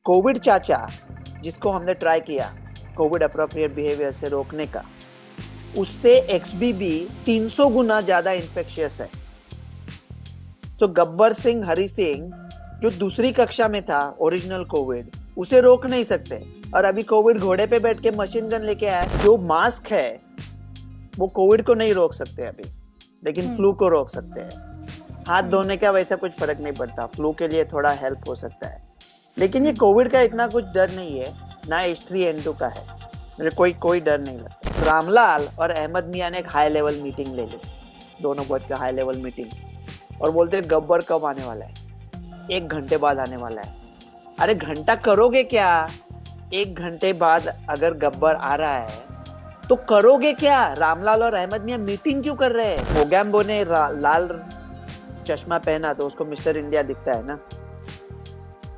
Covid चाचा जिसको हमने ट्राई किया कोविड अप्रोप्रिएट बिहेवियर से रोकने का, उससे एक्सबीबी 300 गुना ज्यादा इंफेक्शियस है। तो गब्बर सिंह हरि सिंह जो दूसरी कक्षा में था ओरिजिनल कोविड, उसे रोक नहीं सकते। और अभी कोविड घोड़े पे बैठ के मशीन गन लेके आया। जो मास्क है वो कोविड को नहीं रोक सकते अभी, लेकिन फ्लू को रोक सकते हैं। हाथ धोने का वैसा कुछ फर्क नहीं पड़ता, फ्लू के लिए थोड़ा हेल्प हो सकता है। लेकिन ये कोविड का इतना कुछ डर नहीं है, ना H3N2 का है। मुझे कोई डर नहीं लगता। रामलाल और अहमद मियां ने एक हाई लेवल मीटिंग ले ली, दोनों बैठ के हाई लेवल मीटिंग, और बोलते हैं गब्बर कब आने वाला है? 1 घंटे बाद आने वाला है। अरे घंटा करोगे क्या? 1 घंटे बाद अगर गब्बर आ रहा है तो करोगे क्या? रामलाल और अहमद मियां मीटिंग क्यों कर रहे हैं? मोगैम्बो ने लाल चश्मा पहना तो उसको मिस्टर इंडिया दिखता है ना,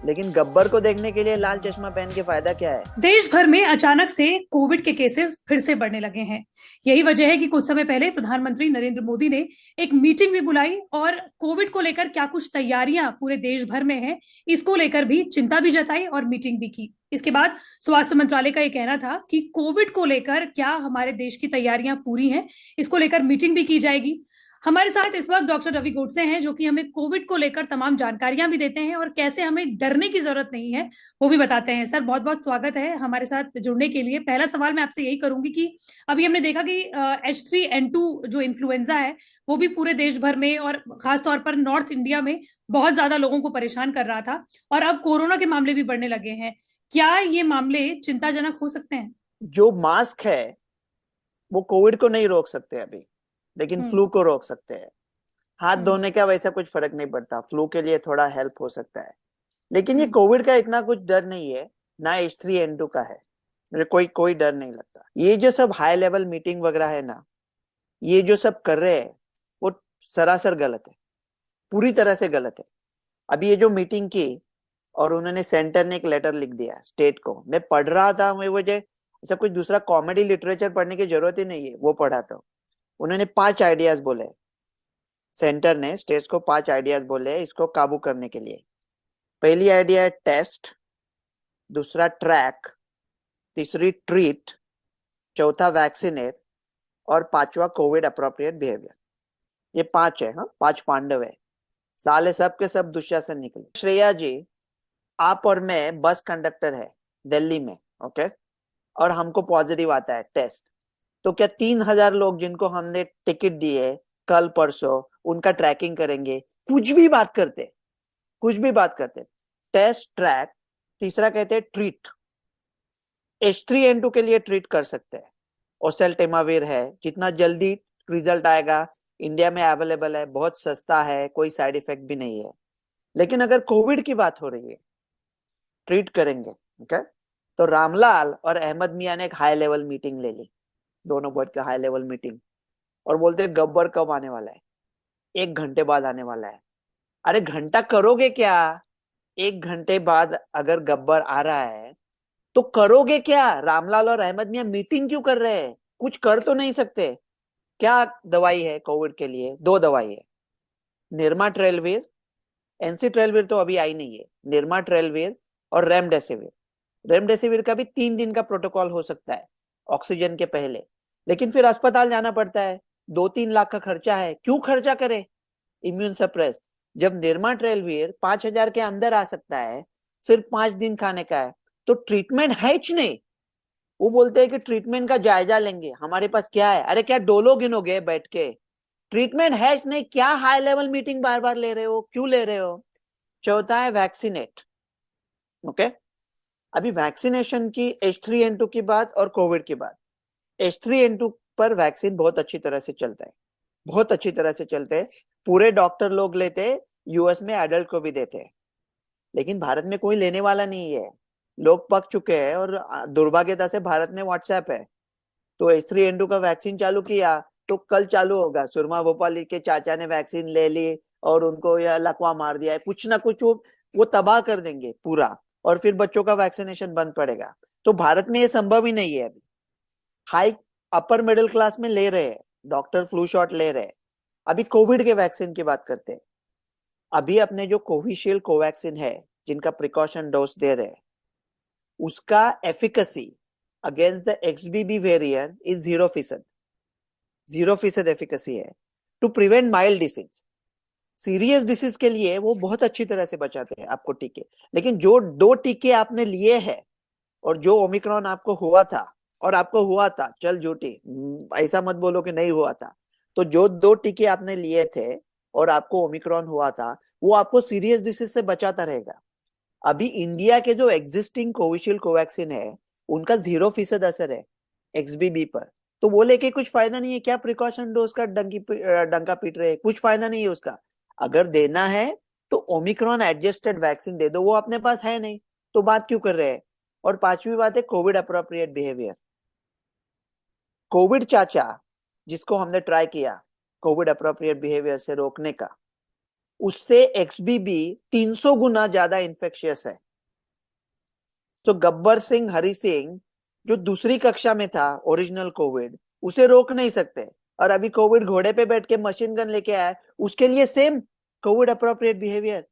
लेकिन गब्बर को देखने के लिए लाल चश्मा पहन के फायदा क्या है? देश भर में अचानक से कोविड के केसेस फिर से बढ़ने लगे हैं। यही वजह है कि कुछ समय पहले प्रधानमंत्री नरेंद्र मोदी ने एक मीटिंग भी बुलाई और कोविड को लेकर क्या कुछ तैयारियां पूरे देश भर में हैं, इसको लेकर भी चिंता भी जताई और मीटिंग भी की। इसके बाद स्वास्थ्य मंत्रालय का यह कहना था कि कोविड को लेकर क्या हमारे देश की तैयारियां पूरी हैं, इसको लेकर मीटिंग भी की जाएगी। हमारे साथ इस वक्त डॉक्टर रवि गोडसे हैं, जो कि हमें कोविड को लेकर तमाम जानकारियां भी देते हैं और कैसे हमें डरने की जरूरत नहीं है वो भी बताते हैं। सर, बहुत बहुत स्वागत है हमारे साथ जुड़ने के लिए। पहला सवाल मैं आपसे यही करूंगी कि अभी हमने देखा कि H3N2 जो इन्फ्लुएंजा है वो भी पूरे देश भर में और खासतौर पर नॉर्थ इंडिया में बहुत ज्यादा लोगों को परेशान कर रहा था, और अब कोरोना के मामले भी बढ़ने लगे हैं। क्या ये मामले चिंताजनक हो सकते हैं? जो मास्क है वो कोविड को नहीं रोक सकते अभी, लेकिन हम्म। फ्लू को रोक सकते हैं। हाथ हम्म। धोने का वैसा कुछ फर्क नहीं पड़ता, फ्लू के लिए थोड़ा हेल्प हो सकता है। लेकिन ये हम्म। कोविड का इतना कुछ डर नहीं है, ना H3N2 का है। मुझे कोई डर नहीं लगता। ये जो सब हाई लेवल मीटिंग वगैरह है ना, ये जो सब कर रहे हैं वो सरासर गलत है, पूरी तरह से गलत है। अभी ये जो मीटिंग की और उन्होंने सेंटर ने एक लेटर लिख दिया स्टेट को, मैं पढ़ रहा था, मैं मुझे ऐसा कुछ दूसरा कॉमेडी लिटरेचर पढ़ने की जरूरत ही नहीं है, वो पढ़ा था। उन्होंने 5 आइडियाज बोले, सेंटर ने स्टेट्स को 5 आइडियाज बोले इसको काबू करने के लिए। पहली आइडिया है टेस्ट, दूसरा ट्रैक, तीसरी ट्रीट, चौथा वैक्सीनेट, और पांचवा कोविड अप्रोप्रिएट बिहेवियर। ये 5 है, हाँ 5 पांडव है। साले सब के सब दुशासन निकले। श्रेया जी, आप और मैं बस कंडक्टर है दिल्ली में, ओके, और हमको पॉजिटिव आता है टेस्ट, तो क्या 3,000 लोग जिनको हमने टिकट दिए कल परसों उनका ट्रैकिंग करेंगे? कुछ भी बात करते। टेस्ट, ट्रैक, तीसरा कहते हैं ट्रीट। H3N2 के लिए ट्रीट कर सकते हैं, ओसेल्टेमाविर है, जितना जल्दी रिजल्ट आएगा, इंडिया में अवेलेबल है, बहुत सस्ता है, कोई साइड इफेक्ट भी नहीं है। लेकिन अगर कोविड की बात हो रही है, ट्रीट करेंगे, ओके। तो रामलाल और अहमद मियां ने एक हाई लेवल मीटिंग ले ली, दोनों बैठ के हाई लेवल मीटिंग, और बोलते हैं गब्बर कब आने वाला है? 1 घंटे बाद आने वाला है। अरे घंटा करोगे क्या? 1 घंटे बाद अगर गब्बर आ रहा है तो करोगे क्या? रामलाल और अहमद मियां मीटिंग क्यों कर रहे हैं? कुछ कर तो नहीं सकते? क्या दवाई है कोविड के लिए? 2 दवाई है, निर्मा ट्रेलवीर, एनसी ट्रेलवीर तो अभी आई नहीं है, निर्मा ट्रेलवीर और रेमडेसिविर। रेमडेसिविर का भी 3 दिन का प्रोटोकॉल हो सकता है ऑक्सीजन के पहले, लेकिन फिर अस्पताल जाना पड़ता है, 2-3 लाख का खर्चा है, क्यों खर्चा करे इम्यून सप्रेस? जब निर्मा ट्रेलवीर 5,000 के अंदर आ सकता है, सिर्फ 5 दिन खाने का है, तो ट्रीटमेंट है ही नहीं। वो बोलते हैं कि ट्रीटमेंट का जायजा लेंगे, हमारे पास क्या है? अरे क्या डोलो गिनोगे बैठ के? ट्रीटमेंट है ही नहीं, क्या हाई लेवल मीटिंग बार बार ले रहे हो, क्यों ले रहे हो? चौथा है वैक्सीनेट, ओके। अभी वैक्सीनेशन की H3N2 की बात और कोविड की बात। H3N2 पर वैक्सीन बहुत अच्छी तरह से चलता है, बहुत अच्छी तरह से चलते हैं, पूरे डॉक्टर लोग लेते हैं, US में एडल्ट को भी देते हैं। लेकिन भारत में कोई लेने वाला नहीं है, लोग पक चुके हैं, और दुर्भाग्यता से भारत में व्हाट्सएप है। तो H3N2 का वैक्सीन चालू किया तो कल चालू होगा। सुरमा भोपाली के चाचा ने वैक्सीन ले ली और उनको यह लकवा मार दिया है, कुछ ना कुछ वो तबाह कर देंगे पूरा, और फिर बच्चों का वैक्सीनेशन बंद पड़ेगा। तो भारत में ये संभव ही नहीं है अभी। हाई अपर मिडिल क्लास में ले रहे हैं, डॉक्टर फ्लू शॉट ले रहे हैं। अभी कोविड के वैक्सीन की बात करते हैं। अभी अपने जो कोविशील्ड कोवैक्सीन है, जिनका प्रिकॉशन डोज दे रहे हैं, उसका efficacy against the XBB variant is 0%। 0% efficacy है to prevent mild disease. Serious disease के लिए वो बहुत अच्छी तरह से बचाते हैं आपको टीके। लेकिन जो 2 टीके आपने लिए हैं और जो ओमिक्रॉन आपको हुआ था, और आपको हुआ था, चल झूठी, ऐसा मत बोलो कि नहीं हुआ था, तो जो 2 टीके आपने लिए थे और आपको ओमिक्रॉन हुआ था, वो आपको सीरियस डिसीज से बचाता रहेगा। अभी इंडिया के जो एग्जिस्टिंग कोविशील्ड कोवैक्सीन है, उनका 0% असर है XBB पर। तो वो लेके कुछ फायदा नहीं है। क्या प्रिकॉशन डोज का डंका पीट रहे हैं? कुछ फायदा नहीं है उसका। अगर देना है तो ओमिक्रॉन एडजस्टेड वैक्सीन दे दो, वो अपने पास है नहीं, तो बात क्यों कर रहे हैं? और 5वीं बात है कोविड अप्रोप्रिएट बिहेवियर। कोविड चाचा, जिसको हमने ट्राई किया कोविड अप्रोप्रिएट बिहेवियर से रोकने का, उससे XBB 300 गुना ज्यादा इंफेक्शियस है। तो गब्बर सिंह, हरि सिंह, जो दूसरी कक्षा में था ओरिजिनल कोविड, उसे रोक नहीं सकते। और अभी कोविड घोड़े पे बैठ के मशीन गन लेके आया, उसके लिए same Covid appropriate behaviour.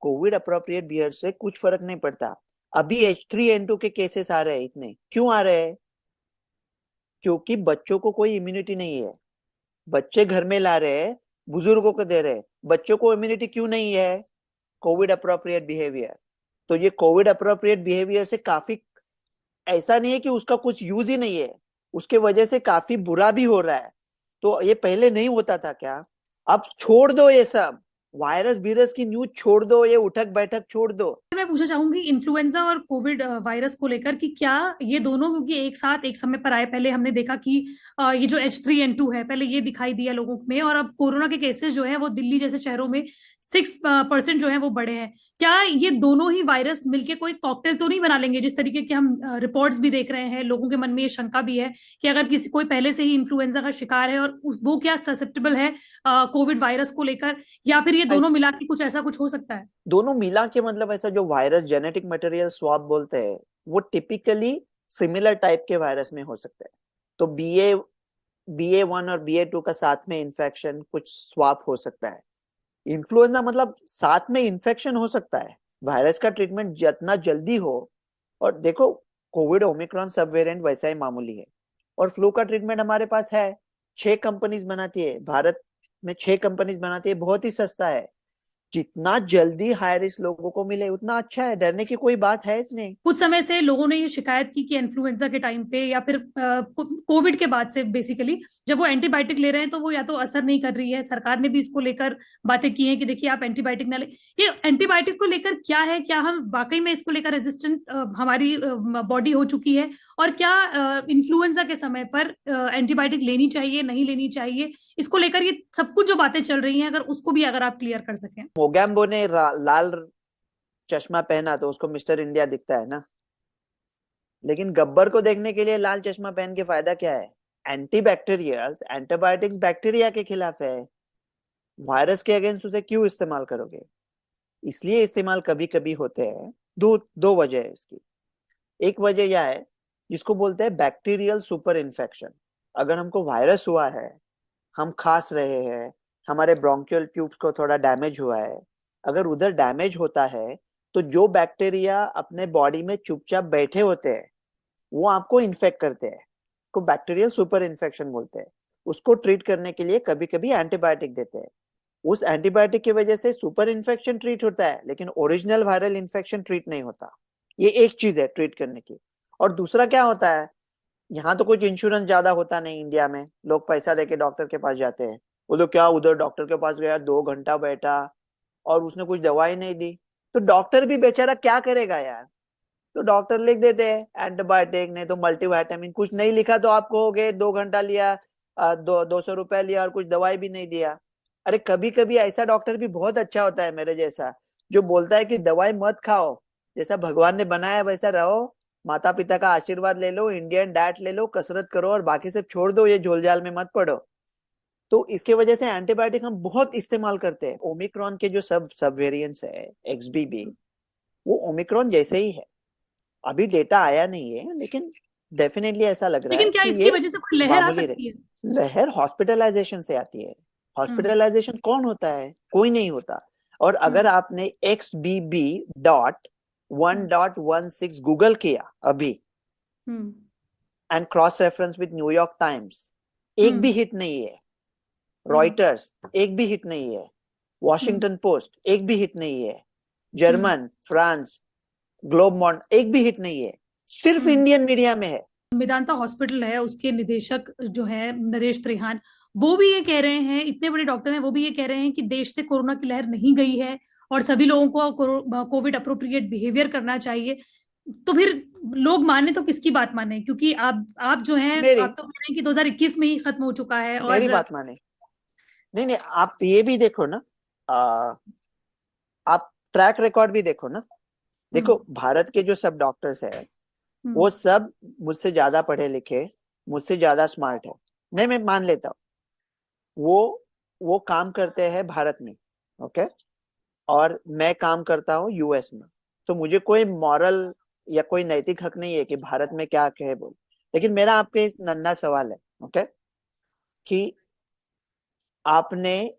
Covid appropriate behaviour से कुछ फर्क नहीं पड़ता। अभी H3N2 के केसेस आ रहे हैं। इतने क्यों आ रहे हैं? क्योंकि बच्चों को कोई इम्यूनिटी नहीं है। बच्चे घर में ला रहे हैं, बुजुर्गों को दे रहे हैं। बच्चों को इम्यूनिटी क्यों नहीं है? Covid appropriate behaviour. तो ये कोविड अप्रोप्रिएट बिहेवियर से काफी, ऐसा नहीं है कि उसका कुछ यूज ही नहीं है, उसके वजह से काफी बुरा भी हो रहा है। तो ये पहले नहीं होता था क्या? अब छोड़ दो ये सब, वायरस बीरस की न्यूज छोड़ दो, ये उठक बैठक छोड़ दो। मैं पूछना चाहूंगी इन्फ्लुएंजा और कोविड वायरस को लेकर कि क्या ये दोनों, क्योंकि एक साथ एक समय पर आए, पहले हमने देखा कि ये जो H3N2 है पहले ये दिखाई दिया लोगों में, और अब कोरोना के केसेस जो है वो दिल्ली जैसे शहरों में 6% जो है वो बढ़े हैं। क्या ये दोनों ही वायरस मिलके कोई कॉकटेल तो नहीं बना लेंगे? जिस तरीके के हम रिपोर्ट्स भी देख रहे हैं, लोगों के मन में ये शंका भी है कि अगर किसी कोई पहले से ही इन्फ्लुएंजा का शिकार है और वो क्या ससेप्टेबल है कोविड वायरस को लेकर, या फिर ये दोनों मिला के कुछ ऐसा कुछ हो सकता है? दोनों मिला के मतलब ऐसा जो वायरस जेनेटिक मटेरियल स्वैप बोलते हैं, वो टिपिकली सिमिलर टाइप के वायरस में हो सकता है। तो BA1 और BA2 का साथ में इन्फेक्शन कुछ स्वैप हो सकता है। इन्फ्लुएंजा मतलब साथ में इन्फेक्शन हो सकता है। वायरस का ट्रीटमेंट जितना जल्दी हो, और देखो कोविड ओमिक्रॉन सब वेरिएंट वैसा ही मामूली है। और फ्लू का ट्रीटमेंट हमारे पास है, 6 कंपनीज बनाती है भारत में, 6 कंपनीज बनाती है, बहुत ही सस्ता है। जितना जल्दी हाई रिस्क लोगों को मिले उतना अच्छा है, डरने की कोई बात है नहीं। कुछ समय से लोगों ने ये शिकायत की कि इन्फ्लुएंजा के टाइम पे या फिर कोविड के बाद से बेसिकली जब वो एंटीबायोटिक ले रहे हैं तो वो या तो असर नहीं कर रही है। सरकार ने भी इसको लेकर बातें की हैं कि देखिए आप एंटीबायोटिक ना ले। ये एंटीबायोटिक को लेकर क्या है, क्या हम वाकई में इसको लेकर रेजिस्टेंट हमारी बॉडी हो चुकी है, और क्या इन्फ्लुएंजा के समय पर एंटीबायोटिक लेनी चाहिए नहीं लेनी चाहिए, इसको लेकर ये सब कुछ जो बातें चल रही हैं, अगर उसको भी अगर आप क्लियर कर सकें। मोगैम्बो ने लाल चश्मा पहना तो उसको मिस्टर इंडिया दिखता है ना। लेकिन गब्बर को देखने के लिए लाल चश्मा पहन के फायदा क्या है? एंटीबैक्टीरियल एंटीबायोटिक्स बैक्टीरिया के खिलाफ है, वायरस के अगेंस्ट उसे क्यों इस्तेमाल करोगे? इसलिए इस्तेमाल कभी कभी होते हैं। दो दो वजह है इसकी। एक वजह यह है जिसको बोलते हैं बैक्टीरियल सुपर इन्फेक्शन। अगर हमको वायरस हुआ है, हम खांस रहे हैं, हमारे ब्रोंकियल ट्यूब्स को थोड़ा डैमेज हुआ है, अगर उधर डैमेज होता है तो जो बैक्टीरिया अपने बॉडी में चुपचाप बैठे होते हैं वो आपको इन्फेक्ट करते हैं, को बैक्टीरियल सुपर इन्फेक्शन बोलते हैं। उसको ट्रीट करने के लिए कभी कभी एंटीबायोटिक देते हैं। उस एंटीबायोटिक की वजह से सुपर इन्फेक्शन ट्रीट होता है, लेकिन ओरिजिनल वायरल इन्फेक्शन ट्रीट नहीं होता। ये एक चीज है ट्रीट करने की। और दूसरा क्या होता है, यहाँ तो कुछ इंश्योरेंस ज्यादा होता नहीं इंडिया में, लोग पैसा देके डॉक्टर के पास जाते हैं। वो तो क्या, उधर डॉक्टर के पास गया, 2 घंटा बैठा और उसने कुछ दवाई नहीं दी, तो डॉक्टर भी बेचारा क्या करेगा यार। तो डॉक्टर लिख देते हैं एंटीबायोटिक, नहीं तो मल्टीविटामिन। कुछ नहीं लिखा तो आप कहोगे 2 घंटा लिया, 200 रुपया लिया और कुछ दवाई भी नहीं दिया। अरे कभी कभी ऐसा डॉक्टर भी बहुत अच्छा होता है मेरे जैसा, जो बोलता है कि दवाई मत खाओ, जैसा भगवान ने बनाया वैसा रहो, माता पिता का आशीर्वाद ले लो, इंडियन डाइट ले लो, कसरत करो और बाकी सब छोड़ दो, ये झोलझाल में मत पड़ो। तो इसके वजह से एंटीबायोटिक हम बहुत इस्तेमाल करते हैं। ओमिक्रॉन के जो सब सब वेरिएंट्स है XBB, वो ओमिक्रॉन जैसे ही है। अभी डेटा आया नहीं है, लेकिन डेफिनेटली ऐसा लग रहा लेकिन है क्या कि इसकी ये वजह से कोई लहर आ मामूली सकती है? रहे। लहर हॉस्पिटलाइजेशन से आती है। हम्म। हॉस्पिटलाइजेशन कौन होता है? कोई नहीं होता। और अगर आपने XBB 1.16 गूगल किया अभी, hmm. And cross reference with New York Times, एक भी हम्म। हिट नहीं है। हम्म। रॉयटर्स, एक भी हिट नहीं है। हम्म। वॉशिंगटन पोस्ट, एक भी हिट नहीं है। हम्म। जर्मन, फ्रांस, ग्लोब मॉन्ट, एक भी हिट नहीं है। सिर्फ हम्म। इंडियन मीडिया में है। मेदांता हॉस्पिटल है, उसके निदेशक जो है नरेश त्रिहान, वो भी ये कह रहे हैं, इतने बड़े डॉक्टर हैं, वो भी ये कह रहे हैं कि देश से कोरोना की लहर नहीं गई है और सभी लोगों को कोविड अप्रोप्रिएट बिहेवियर करना चाहिए। तो फिर लोग माने तो किसकी बात माने? क्योंकि आप जो हैं, मेरी आप तो कह रहे हैं कि 2021 में ही खत्म हो चुका है। मेरी और बात माने। नहीं नहीं, आप ये भी देखो ना, आ, आप ट्रैक रिकॉर्ड भी देखो ना। देखो, हम्म। भारत के जो सब डॉक्टर्स हैं, हम्म। वो सब मुझसे ज्यादा पढ़े लिखे, मुझसे ज्यादा स्मार्ट है। नहीं, मैं मान लेता हूँ। वो वो काम करते हैं भारत में, ओके, और मैं काम करता हूँ यूएस में। तो मुझे कोई मॉरल या कोई नैतिक हक नहीं है कि भारत में क्या कहे बोल। लेकिन मेरा आपके इस नन्हा सवाल है, ओके, कि आपने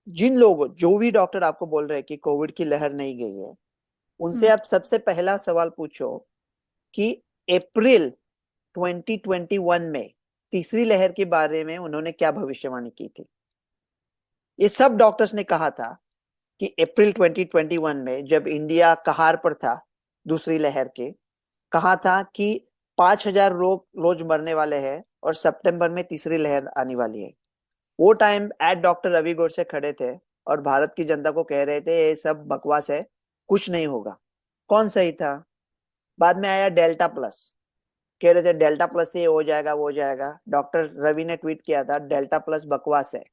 जिन लोगों, जो भी डॉक्टर आपको बोल रहे हैं कि कोविड की लहर नहीं गई है, उनसे हम्म। आप सबसे पहला सवाल पूछो कि अप्रैल 2021 में तीसरी लहर के बारे में उन्होंने क्या भविष्यवाणी की थी। ये सब डॉक्टर्स ने कहा था कि अप्रैल 2021 में जब इंडिया कहार पर था दूसरी लहर के, कहा था कि 5,000 लोग रोज मरने वाले हैं और सितंबर में तीसरी लहर आने वाली है। वो टाइम एट डॉक्टर रवि गोर से खड़े थे और भारत की जनता को कह रहे थे ये सब बकवास है, कुछ नहीं होगा। कौन सही था? बाद में आया डेल्टा प्लस, कह रहे थे डेल्टा प्लस से ये हो जाएगा, वो हो जाएगा। डॉक्टर रवि ने ट्वीट किया था डेल्टा प्लस बकवास है।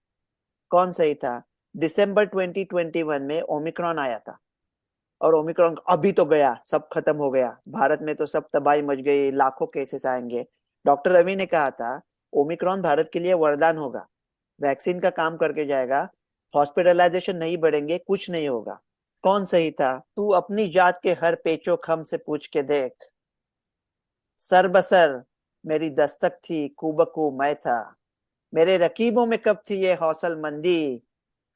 कौन सही था? दिसंबर 2021 में ओमिक्रॉन आया था, और ओमिक्रॉन अभी तो गया, सब खत्म हो गया, भारत में तो सब तबाही मच गई, लाखों केसेस आएंगे। डॉक्टर रवि ने कहा था ओमिक्रॉन भारत के लिए वरदान होगा, वैक्सीन का काम करके जाएगा, हॉस्पिटलाइजेशन नहीं बढ़ेंगे, कुछ नहीं होगा। कौन सही था? तू अपनी जात के हर पेचो खम से पूछ के देख। सर बसर मेरी दस्तक थी, कुबकू मैं था, मेरे रकीबों में कब थी ये हौसल मंदी,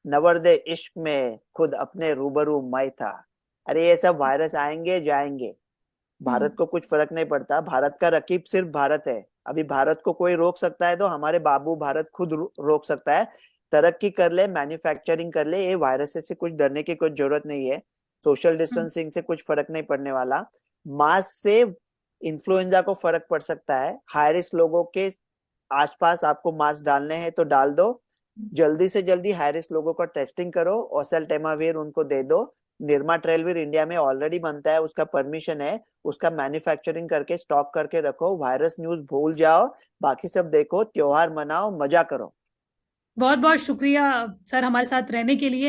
नवर्दे इश्क में खुद अपने रूबरू मैं था। अरे ये सब वायरस आएंगे जाएंगे, हम्म। भारत को कुछ फर्क नहीं पड़ता। भारत का रकीब सिर्फ भारत है। अभी भारत को कोई रोक सकता है तो हमारे बाबू भारत खुद रोक सकता है। तरक्की कर ले, मैन्युफैक्चरिंग कर ले, ये वायरस से कुछ डरने की कोई जरूरत नहीं है। सोशल हम्म। डिस्टेंसिंग से कुछ फर्क नहीं पड़ने वाला। मास्क से इन्फ्लुएंजा को फर्क पड़ सकता है। हाई रिस्क लोगों के आसपास आपको मास्क डालने हैं तो डाल दो। जल्दी से जल्दी हाई रिस्क लोगों का टेस्टिंग करो, ओसेल्टेमाविर उनको दे दो। निर्मा ट्रेलविर इंडिया में ऑलरेडी बनता है, उसका परमिशन है, उसका मैन्युफैक्चरिंग करके स्टॉक करके रखो। वायरस न्यूज भूल जाओ, बाकी सब देखो, त्योहार मनाओ, मजा करो। बहुत बहुत शुक्रिया सर, हमारे साथ रहने के लिए।